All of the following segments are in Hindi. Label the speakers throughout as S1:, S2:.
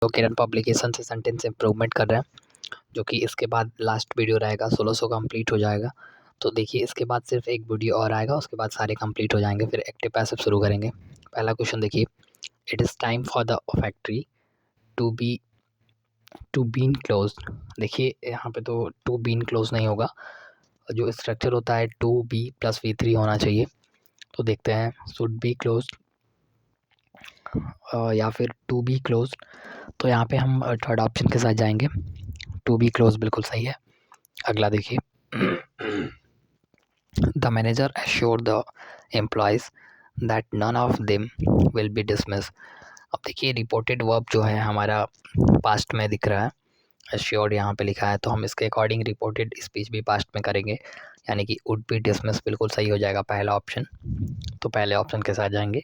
S1: तो किरण पब्लिकेशन से सेंटेंस इम्प्रूवमेंट कर रहे हैं, जो कि इसके बाद लास्ट वीडियो रहेगा 1600 कंप्लीट हो जाएगा। तो देखिए इसके बाद सिर्फ एक वीडियो और आएगा, उसके बाद सारे कंप्लीट हो जाएंगे, फिर एक्टिव पैसिव शुरू करेंगे। पहला क्वेश्चन देखिए, it is time for the factory to been close. देखिए यहाँ पे तो टू बीन क्लोज नहीं होगा, जो स्ट्रक्चर होता है टू बी प्लस V3 होना चाहिए। तो देखते हैं, शुड बी क्लोज या फिर टू बी क्लोज। तो यहाँ पे हम थर्ड ऑप्शन के साथ जाएंगे, टू बी क्लोज बिल्कुल सही है। अगला देखिए, the manager assured the employees that none of them will be dismiss. अब देखिए रिपोर्टेड वर्ब जो है हमारा पास्ट में दिख रहा है, एश्योर्ड यहाँ पे लिखा है, तो हम इसके अकॉर्डिंग रिपोर्टेड स्पीच भी पास्ट में करेंगे, यानी कि वुड बी डिसमिस बिल्कुल सही हो जाएगा पहला ऑप्शन। तो पहले ऑप्शन के साथ जाएंगे।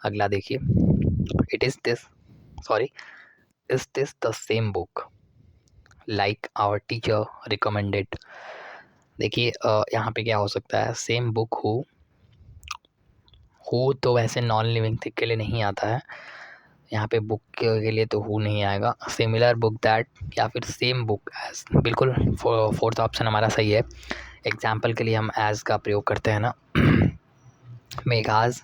S1: अगला देखिए, is this the same book like our teacher recommended. देखिए यहाँ पे क्या हो सकता है, सेम बुक हु तो वैसे नॉन लिविंग थिंग के लिए नहीं आता है, यहाँ पे बुक के लिए तो हु नहीं आएगा। सिमिलर बुक दैट या फिर सेम बुक एज, बिल्कुल फोर्थ ऑप्शन हमारा सही है। एग्जाम्पल के लिए हम एज का प्रयोग करते हैं ना। मेघाज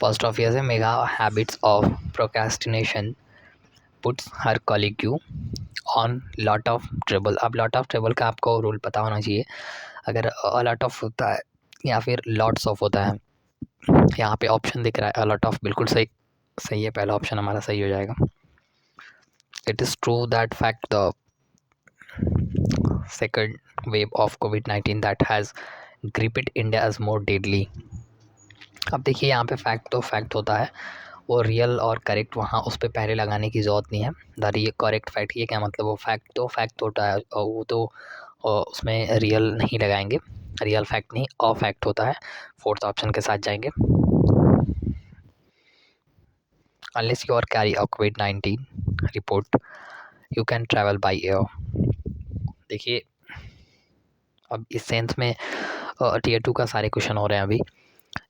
S1: फर्स्ट ऑफ ईयर है, Megha habits of procrastination puts her colleague you on lot of trouble. अब लॉट ऑफ ट्रबल का आपको रूल पता होना चाहिए, अगर अ लॉट ऑफ होता है या फिर लॉट्स ऑफ होता है, यहाँ पे ऑप्शन दिख रहा है अ लॉट ऑफ, बिल्कुल सही है, पहला ऑप्शन हमारा सही हो जाएगा। It is true that fact the second wave of कोविड-19 that has gripped India as more deadly. अब देखिए यहाँ पे फैक्ट तो फैक्ट होता है, वो रियल और करेक्ट वहाँ उस पर पहले लगाने की ज़रूरत नहीं है। द ये करेक्ट फैक्ट, ये क्या मतलब, वो फैक्ट तो फैक्ट होता है और वो तो उसमें रियल नहीं लगाएंगे, रियल फैक्ट नहीं और फैक्ट होता है। फोर्थ ऑप्शन के साथ जाएंगे। Unless you are carry a कोविड-19 report you can travel by air. देखिए अब इस सेंस में टीयर 2 का सारे क्वेश्चन हो रहे हैं अभी,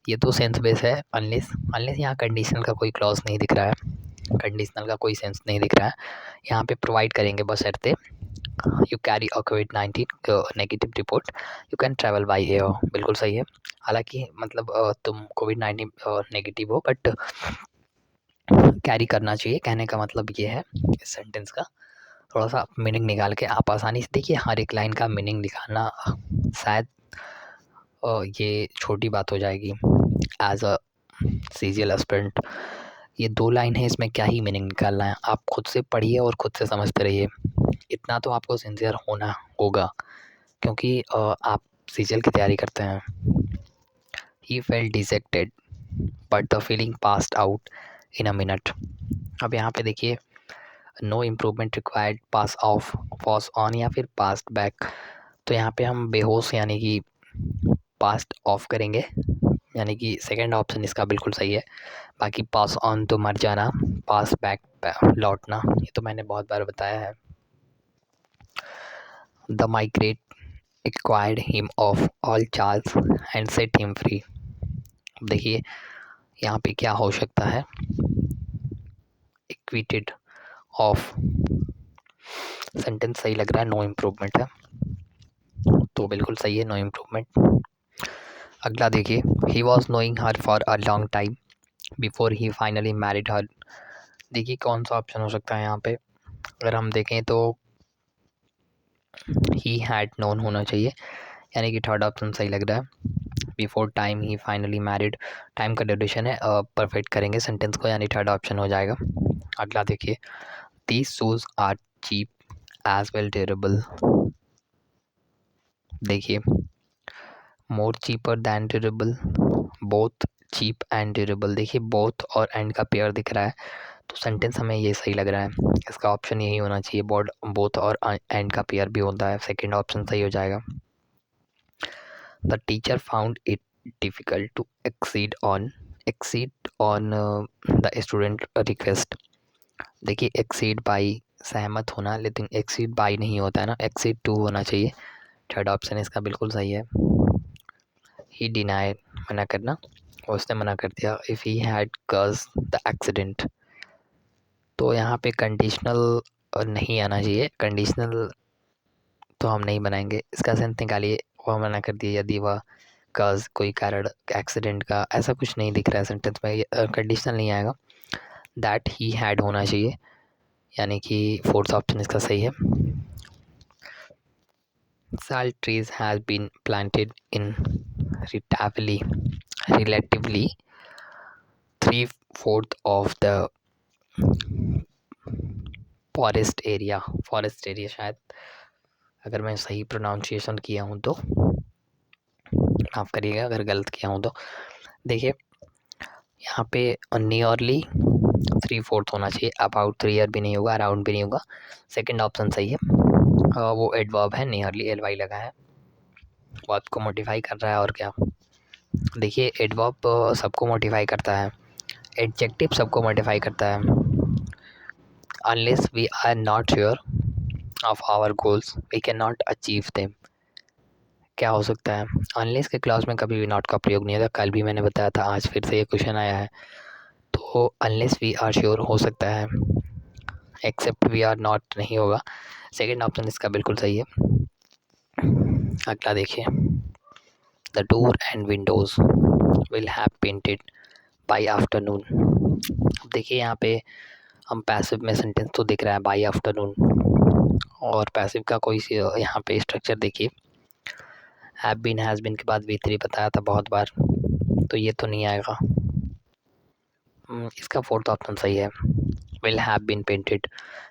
S1: ये तो सेंस बेस है। अनलेस यहाँ कंडीशनल का कोई क्लॉज नहीं दिख रहा है, कंडीशनल का कोई सेंस नहीं दिख रहा है, यहाँ पे प्रोवाइड करेंगे बस शर्तें, you carry a covid negative report you can travel by air, बिल्कुल सही है। हालांकि मतलब तुम कोविड-19 नेगेटिव हो बट कैरी करना चाहिए, कहने का मतलब ये है इस सेंटेंस का। थोड़ा सा मीनिंग निकाल के आप आसानी से देखिए, हर एक लाइन का मीनिंग निकालना शायद ये छोटी बात हो जाएगी एज अ सीजीएल एस्पिरेंट। ये 2 लाइन है, इसमें क्या ही मीनिंग निकालना है, आप खुद से पढ़िए और खुद से समझते रहिए, इतना तो आपको सिंसियर होना होगा, क्योंकि आप सीजीएल की तैयारी करते हैं। He felt dejected but the feeling passed out in a minute. अब यहाँ पे देखिए, no improvement required, pass off, pass on या फिर पास्ट बैक। तो यहाँ पे हम बेहोश यानी कि पास्ट ऑफ करेंगे, यानी कि सेकंड ऑप्शन इसका बिल्कुल सही है। बाकी पास ऑन तो मर जाना, पास बैक लौटना, ये तो मैंने बहुत बार बताया है। The migrate acquired him of all charge and set him free. देखिए यहाँ पे क्या हो सकता है, एक्विटेड ऑफ, सेंटेंस सही लग रहा है, नो इम्प्रूवमेंट है, तो बिल्कुल सही है, नो इम्प्रूवमेंट। अगला देखिए, he was knowing her for a long time before he finally married her. देखिए कौन सा ऑप्शन हो सकता है यहाँ पे, अगर हम देखें तो ही हैड नोन होना चाहिए, यानी कि थर्ड ऑप्शन सही लग रहा है। बिफोर टाइम ही फाइनली मैरिड, टाइम का ड्यूरेशन है, परफेक्ट करेंगे सेंटेंस को, यानी थर्ड ऑप्शन हो जाएगा। अगला देखिए, these shoes are cheap as well durable. देखिए more cheaper than durable, both cheap and durable. देखिए बोथ और एंड का पेयर दिख रहा है, तो सेंटेंस हमें ये सही लग रहा है, इसका ऑप्शन यही होना चाहिए, बोथ और एंड का पेयर भी होता है, सेकंड ऑप्शन सही हो जाएगा। The teacher found it difficult to accede on the student request. देखिए एक्सीड बाई सहमत होना, लेकिन एक्सीड बाई नहीं होता है ना, एक्सीड टू होना चाहिए, थर्ड ऑप्शन इसका बिल्कुल सही है। ही डिनाइड, मना करना, उसने मना कर दिया। If he had caused the accident तो यहाँ पे कंडीशनल नहीं आना चाहिए, कंडीशनल तो हम नहीं बनाएंगे। इसका सेंस निकालिए, वह मना कर दिया यदि वह काज कोई कारण एक्सीडेंट का, ऐसा कुछ नहीं दिख रहा है सेंटेंस में, कंडीशनल नहीं आएगा। दैट ही हैड होना चाहिए, यानी कि फोर्थ ऑप्शन इसका सही है। Salt trees has been planted in relatively 3/4 of the forest area शायद, अगर मैं सही प्रोनाउंसिएशन किया हूँ तो माफ़ करिएगा अगर गलत किया हूँ तो। देखिए यहाँ पे नियरली 3/4 होना चाहिए, अबाउट 3 ईयर भी नहीं होगा, अराउंड भी नहीं होगा। सेकंड ऑप्शन सही है। वो एडवर्ब है, नियरली एल लगा है, वर्ब को मॉडिफाई कर रहा है और क्या। देखिए एडवर्ब सबको मॉडिफाई करता है, एडजेक्टिव सबको मॉडिफाई करता है। Unless we are not sure of our goals we can not achieve them. क्या हो सकता है, अनलेस के क्लास में कभी भी नॉट का प्रयोग नहीं होता, कल भी मैंने बताया था, आज फिर से ये क्वेश्चन आया है। तो अनलेस वी आर श्योर हो सकता है, एक्सेप्ट वी आर नॉट नहीं होगा। सेकेंड ऑप्शन इसका बिल्कुल सही है। अगला देखिए, the door and Windows will have painted bye afternoon. देखिए यहाँ पे हम पैसिव में सेंटेंस तो दिख रहा है बाय आफ्टरनून, और पैसिव का कोई यहाँ पे स्ट्रक्चर देखिए, हैव बीन हैज़ बीन के बाद V3 बताया था बहुत बार, तो ये तो नहीं आएगा। इसका फोर्थ ऑप्शन सही है, will have been painted.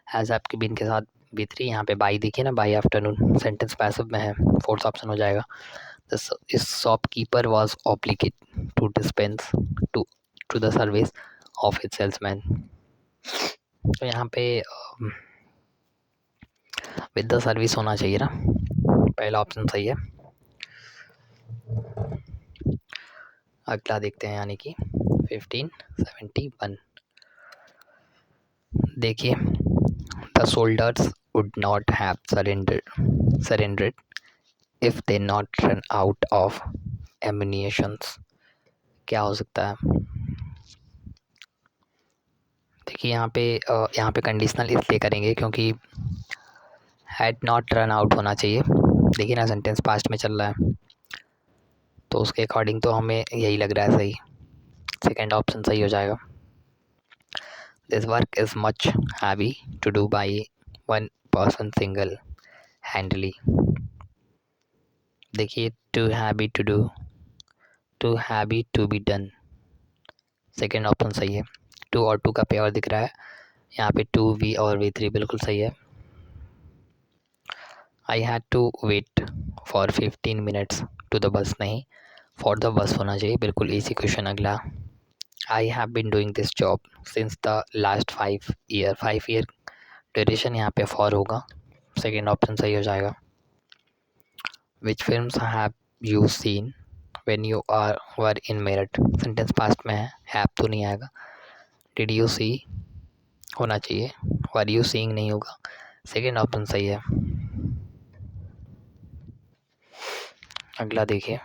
S1: Has have के बीन के साथ V3, यहाँ पे बाई देखिए ना, बाई आफ्टरनून, सेंटेंस पैसिव में है, फोर्थ ऑप्शन हो जाएगा। इस shopkeeper was obligated to dispense to the service of his salesman. तो यहाँ पे विद द सर्विस होना चाहिए ना, पहला ऑप्शन सही है। अगला देखते हैं, यानी कि 1571। देखिए, the soldiers would not have surrendered if they not run out of ammunitions. क्या हो सकता है, देखिए यहाँ पे कंडीशनल इसलिए करेंगे क्योंकि हैड नॉट रन आउट होना चाहिए। देखिए ना, सेंटेंस पास्ट में चल रहा है, तो उसके अकॉर्डिंग तो हमें यही लग रहा है सही, सेकेंड ऑप्शन सही हो जाएगा। This work is much heavy to do by one person single handly. देखिए, too heavy to do, too heavy to be done, second option सही है। टू और टू का पेयर दिख रहा है, यहाँ पे टू वी और V3 बिल्कुल सही है। I had to wait for 15 minutes to the bus, नहीं, फॉर द बस होना चाहिए, बिल्कुल इजी क्वेश्चन। अगला, I have been doing this job since the last 5 year, 5 year duration यहाँ पे फॉर होगा, सेकेंड ऑप्शन सही हो जाएगा। Which films have you seen when you were in Meerut, sentence past में है, हैव तो नहीं आएगा। डिड यू सी होना चाहिए, वर यू सीइंग नहीं होगा, सेकेंड ऑप्शन सही है। अगला देखिए,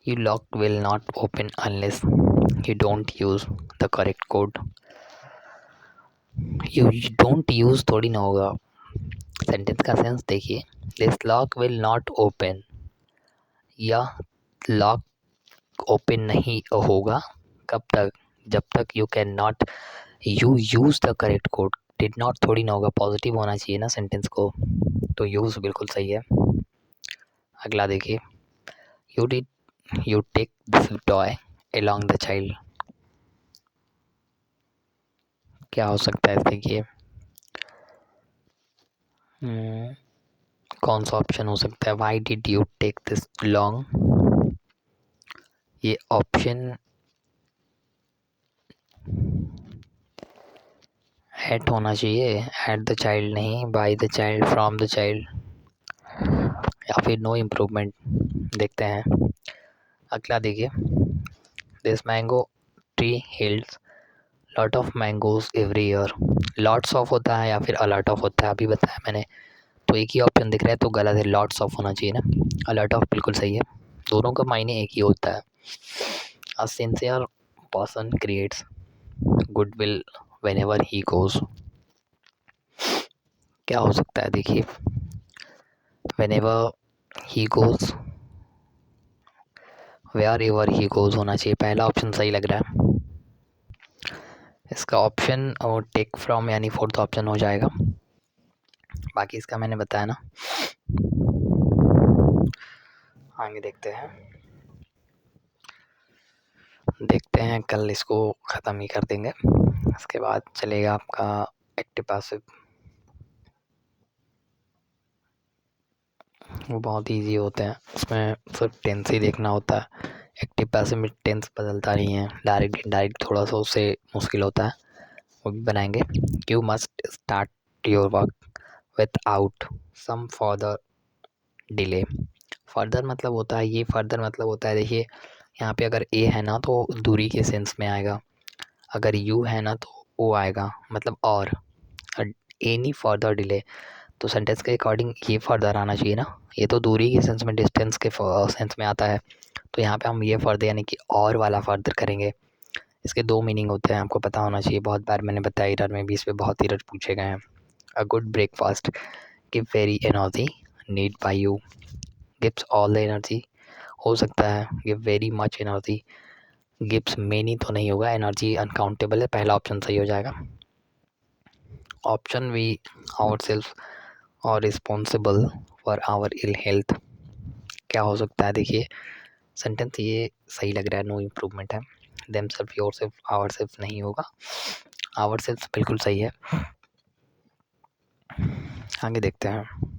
S1: your lock will not open unless you don't use the correct code। you don't use थोड़ी ना होगा, सेंटेंस का सेंस देखिए, this lock will not open, या लॉक ओपन नहीं होगा कब तक, जब तक you can not you use the correct code. Did not थोड़ी ना होगा, पॉजिटिव होना चाहिए ना सेंटेंस को, तो यूज़ बिल्कुल सही है। अगला देखिए, you did you take this toy along the child. क्या हो सकता है, देखिए कौन सा ऑप्शन हो सकता है, why did you take this long, ये ऑप्शन एट होना चाहिए, एट द चाइल्ड नहीं, by the child, from the child, या फिर नो इम्प्रूवमेंट। देखते हैं, अगला देखिए, this mango tree hills lot of mangoes every year. Lots of होता है या फिर अलॉट ऑफ होता है, अभी बताया मैंने, तो एक ही ऑप्शन दिख रहा है तो गलत है, लॉट्स ऑफ होना चाहिए ना। अ लॉट ऑफ बिल्कुल सही है, दोनों का मायने एक ही होता है। A sincere person creates goodwill whenever he goes. क्या हो सकता है देखिए, whenever he goes, wherever he goes होना चाहिए। पहला ऑप्शन सही लग रहा है। इसका ऑप्शन और टेक फ्रॉम यानी फोर्थ ऑप्शन हो जाएगा। बाकी इसका मैंने बताया ना, आगे देखते हैं कल इसको ख़त्म ही कर देंगे। इसके बाद चलेगा आपका एक्टिव पैसिव। वो बहुत इजी होते हैं, उसमें सिर्फ टेंस ही देखना होता है। एक्टिव पैसिव में टेंस बदलता नहीं है, डायरेक्ट इनडायरेक्ट थोड़ा सा उससे मुश्किल होता है, वो भी बनाएंगे। You must start your work without some further delay. Further मतलब होता है, ये फर्दर मतलब होता है, देखिए यहाँ पे अगर ए है ना तो दूरी के सेंस में आएगा, अगर यू है ना तो ओ आएगा, मतलब और एनी फर्दर डिले, तो सेंटेंस के अकॉर्डिंग ये फर्दर आना चाहिए ना। ये तो दूरी के सेंस में, डिस्टेंस के सेंस में आता है, तो यहाँ पे हम ये फर्दर यानी कि और वाला फर्दर करेंगे। इसके दो मीनिंग होते हैं, आपको पता होना चाहिए, बहुत बार मैंने बताया एरर में भी, इस पे बहुत एरर पूछे गए हैं। A good breakfast give very energy need bye you, gives all the energy हो सकता है, give very much energy, gives many तो नहीं होगा, एनर्जी अनकाउंटेबल है, पहला ऑप्शन सही हो जाएगा। ऑप्शन वी आवर सेल्फ और responsible for our ill health. क्या हो सकता है देखिए, सेंटेंस ये सही लग रहा है, नो इम्प्रूवमेंट है। Them self your self our self नहीं होगा, आवर सेल्फ बिल्कुल सही है। आगे देखते हैं।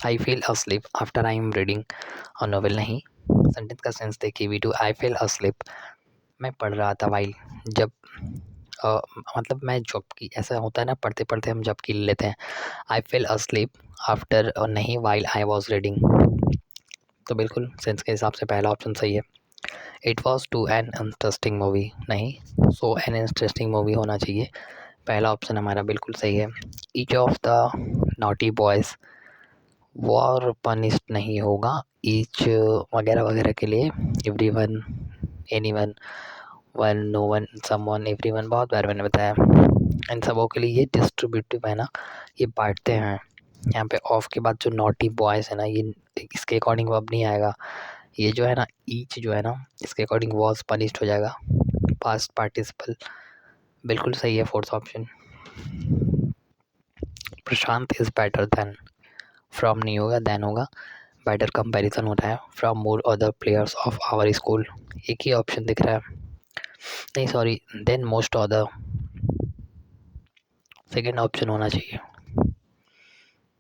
S1: I feel asleep after I am reading a novel, नहीं। सेंटेंस का सेंस देखिए, V two I feel asleep, मैं पढ़ रहा था वाइल, जब मतलब मैं जबकि, ऐसा होता है ना पढ़ते पढ़ते हम जबकि ले लेते हैं। आई फील अस्लीप आफ्टर, नहीं वाइल आई वॉज रीडिंग, तो बिल्कुल सेंस के हिसाब से पहला ऑप्शन सही है। It was too an interesting movie, नहीं, सो एन इंटरेस्टिंग मूवी होना चाहिए, पहला ऑप्शन हमारा बिल्कुल सही है। Each of the naughty boys were punished नहीं होगा, ईच वगैरह वगैरह के लिए, every one, any one, one, no one, some one, every one, बहुत बार मैंने बताया। इन सबों के लिए ये डिस्ट्रीब्यूटिव है ना, ये बांटते हैं। यहाँ पे ऑफ के बाद जो नॉटी बॉयज़ है ना, ये इसके अकॉर्डिंग अब नहीं आएगा, ये जो है ना ईच जो है ना, इसके अकॉर्डिंग वॉज पनिश्ड हो जाएगा, पास्ट पार्टिसिपल, बिल्कुल सही है fourth option. Prashant is better than, from नहीं होगा, देन होगा, बेटर कंपैरिजन होता है, from more other players of our school, एक ही ऑप्शन दिख रहा है, नहीं sorry, than most other, second option होना चाहिए।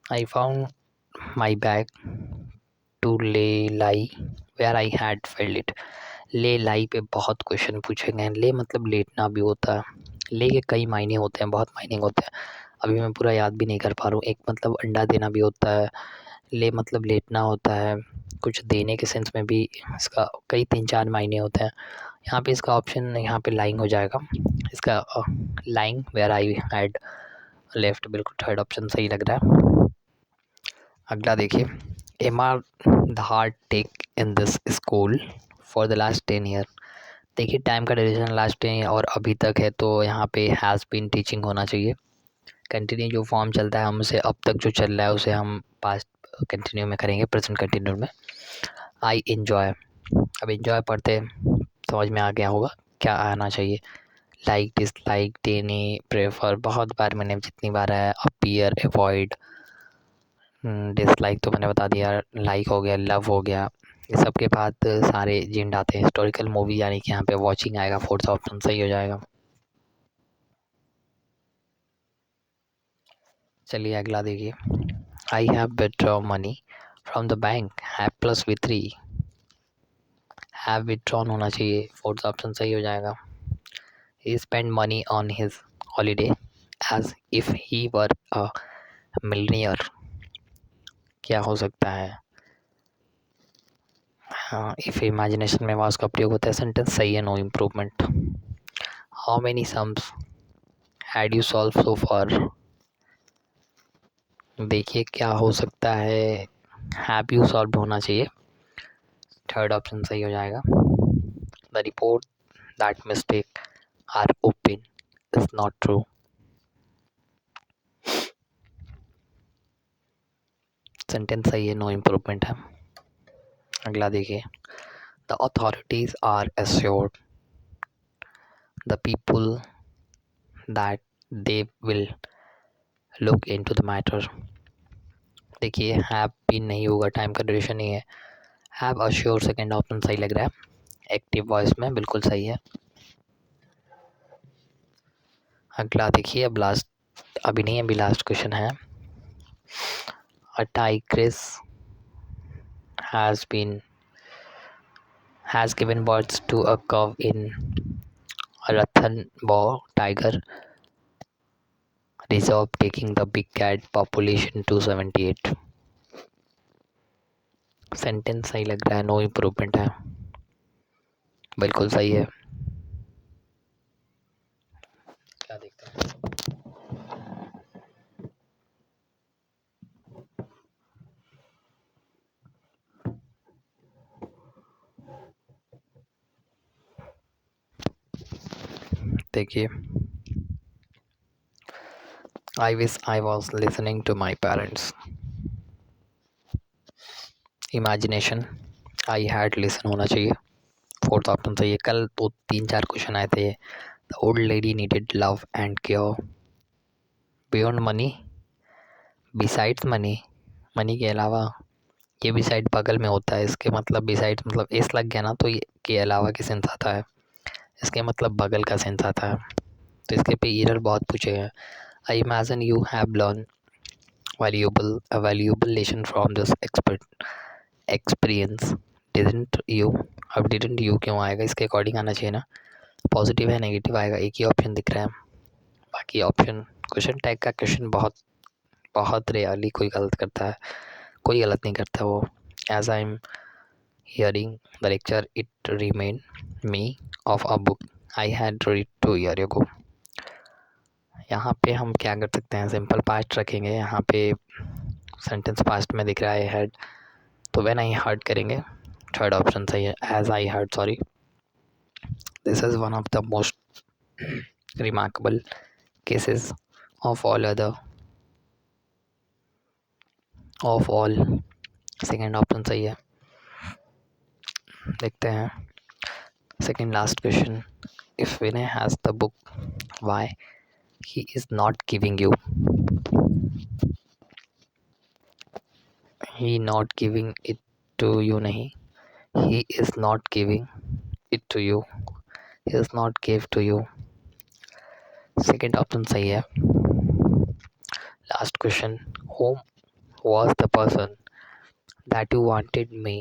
S1: I found my bag to lay lie where I had failed it, lay lie पे बहुत क्वेश्चन पूछे गए हैं। ले मतलब लेटना भी होता है, ले के कई मायने होते हैं, बहुत मायने होते हैं, अभी मैं पूरा याद भी नहीं कर पा रहा हूँ। एक मतलब अंडा देना भी होता है, ले मतलब लेटना होता है, कुछ देने के सेंस में भी इसका कई 3-4 मायने होते हैं। यहाँ पे इसका ऑप्शन यहाँ पे लाइंग हो जाएगा, इसका lying where I had left, बिल्कुल थर्ड ऑप्शन सही लग रहा है। अगला देखिए, Emma the hard take in this school for the last 10 year, देखिए टाइम का ड्यूरेशन लास्ट 10 और अभी तक है, तो यहाँ पे हैज़ बीन टीचिंग होना चाहिए। कंटिन्यू जो फॉर्म चलता है हमसे अब तक जो चल रहा है उसे हम पास्ट कंटिन्यू में करेंगे, प्रेजेंट कंटिन्यू में। आई इन्जॉय, अब इन्जॉय पढ़ते समझ में आ गया होगा क्या आना चाहिए, लाइक, डिसलाइक, देने, प्रेफर, बहुत बार मैंने जितनी बार है, अपीयर, अवॉइड, डिसलाइक तो मैंने बता दिया, लाइक हो गया, लव हो गया, ये सब के बाद सारे जिंड आते हैं। हिस्टोरिकल मूवी यानी कि यहाँ पे वॉचिंग आएगा, फोर्थ ऑप्शन सही हो जाएगा। चलिए अगला देखिए, I have withdraw money from the bank, have plus V three, have withdrawn होना चाहिए, फोर्थ ऑप्शन सही हो जाएगा। He spend money on his holiday as if he were a millionaire, क्या हो सकता है, हाँ, इफ इमेजिनेशन में वाज का प्रयोग होता है, सेंटेंस सही है, no improvement. How many sums had you solved so far, देखिए क्या हो सकता है, हैव यू सॉल्व्ड होना चाहिए, थर्ड ऑप्शन सही हो जाएगा। The report that mistake are open is not true, sentence सही है, नो इम्प्रूवमेंट है। अगला देखिए, the authorities are assured the people that they will look into the matter. देखिए हैव बीन नहीं होगा, टाइम का ड्यूरेशन नहीं है। हैव अश्योर सेकेंड ऑप्शन सही लग रहा है, एक्टिव वॉइस में बिल्कुल सही है। अगला देखिए, अब लास्ट, अभी नहीं अभी लास्ट क्वेश्चन है। अ tigress has given birth to a calf in Ranthambore Tiger Reserve, taking the big cat population to 78। Sentence सही लग रहा है, नो इम्प्रूवमेंट है, बिल्कुल सही है। क्या देखते हैं, देखिए, I wish I was listening to my parents, imagination I had listen होना चाहिए, फोर्थ ऑप्शन सही है। कल तो 3-4 क्वेश्चन आए थे। The old lady needed love and care beyond money, besides money, money के अलावा, ये बिसाइड बगल में होता है, इसके मतलब बिसाइड मतलब एस लग गया ना, तो ये के अलावा की सेंस आता है, इसके मतलब बगल का सेंस आता है, तो इसके पे एरर बहुत पूछे हैं। I imagine you have learn valuable lesson from this experience didn't you. अब डिडंट यू क्यों आएगा, इसके अकॉर्डिंग आना चाहिए ना, पॉजिटिव है नेगेटिव आएगा, एक ही ऑप्शन दिख रहा है। बाकी ऑप्शन, क्वेश्चन टैग का क्वेश्चन बहुत बहुत रेयरली कोई गलत करता है, कोई गलत नहीं करता वो। As I am hearing the lecture, it remind me of a book I had read 2 years ago। यहाँ पे हम क्या कर सकते हैं, सिंपल पास्ट रखेंगे, यहाँ पे सेंटेंस पास्ट में दिख रहा है हैड, तो व्हेन आई हर्ड करेंगे, थर्ड ऑप्शन सही है, as I heard, sorry. This is one of the most remarkable cases of all other of all, second option सही है। देखते हैं second last question, if Vinay has the book why he is not giving you, he not giving it to you नहीं, he is not giving it to you, he is not give to you, second option सही है। Last question, whom was the person that you wanted me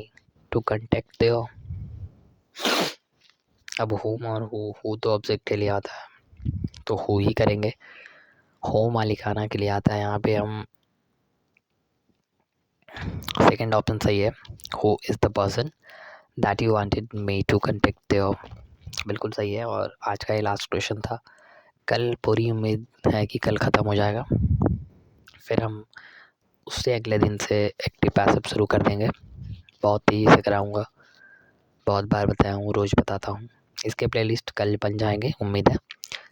S1: to contact there। अब whom और who तो ऑब्जेक्ट के लिए आता है, तो who ही करेंगे, whom मालिकाना के लिए आता है, यहाँ पे हम सेकेंड ऑप्शन सही है, who is the person that you wanted me to contact there, बिल्कुल सही है। और आज का ये लास्ट क्वेश्चन था, कल पूरी उम्मीद है कि कल ख़त्म हो जाएगा, फिर हम उससे अगले दिन से एक्टिव पैसिव शुरू कर देंगे, बहुत तेज़ी से कराऊंगा, बहुत बार बताया हूँ, रोज़ बताता हूँ। इसके प्लेलिस्ट कल बन जाएंगे, उम्मीद है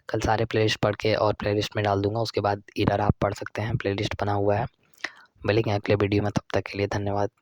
S1: कल सारे प्लेलिस्ट पढ़ के और प्लेलिस्ट में डाल दूंगा, उसके बाद इधर आप पढ़ सकते हैं, प्लेलिस्ट बना हुआ है। मिलेंगे अगले वीडियो में, तब तक के लिए धन्यवाद।